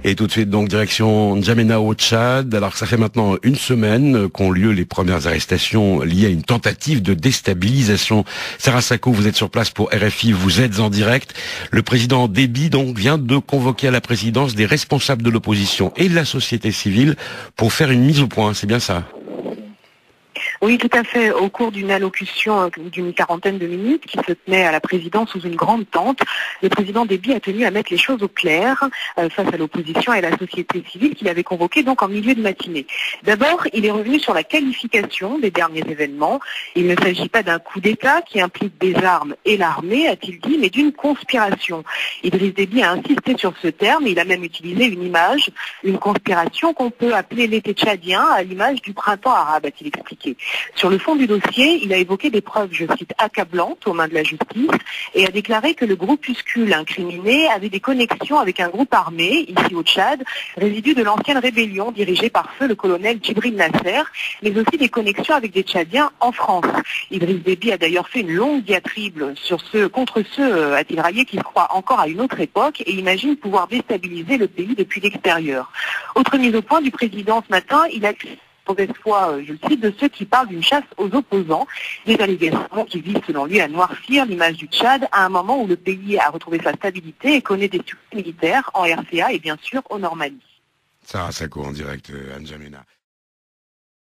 Et tout de suite, donc, direction N'Djamena au Tchad. Alors que ça fait maintenant une semaine qu'ont lieu les premières arrestations liées à une tentative de déstabilisation. Sarah Sacco, vous êtes sur place pour RFI, vous êtes en direct. Le président Déby, donc, vient de convoquer à la présidence des responsables de l'opposition et de la société civile pour faire une mise au point. C'est bien ça? Oui, tout à fait. Au cours d'une allocution d'une quarantaine de minutes qui se tenait à la présidence sous une grande tente, le président Déby a tenu à mettre les choses au clair face à l'opposition et à la société civile qu'il avait convoquée donc en milieu de matinée. D'abord, il est revenu sur la qualification des derniers événements. Il ne s'agit pas d'un coup d'État qui implique des armes et l'armée, a-t-il dit, mais d'une conspiration. Idriss Déby a insisté sur ce terme. Il a même utilisé une image, une conspiration qu'on peut appeler l'été tchadien à l'image du printemps arabe, a-t-il expliqué. Sur le fond du dossier, il a évoqué des preuves, je cite, accablantes aux mains de la justice et a déclaré que le groupuscule incriminé avait des connexions avec un groupe armé, ici au Tchad, résidu de l'ancienne rébellion dirigée par feu le colonel Djibril Nasser, mais aussi des connexions avec des Tchadiens en France. Idriss Déby a d'ailleurs fait une longue diatribe contre ceux, a-t-il raillé, qui croient encore à une autre époque et imaginent pouvoir déstabiliser le pays depuis l'extérieur. Autre mise au point du président ce matin, il a mauvaise foi, je le cite, de ceux qui parlent d'une chasse aux opposants, des allégations qui visent selon lui à noircir l'image du Tchad à un moment où le pays a retrouvé sa stabilité et connaît des succès militaires en RCA et bien sûr au Normandie. Sarah Sacco en direct à N'Djamena.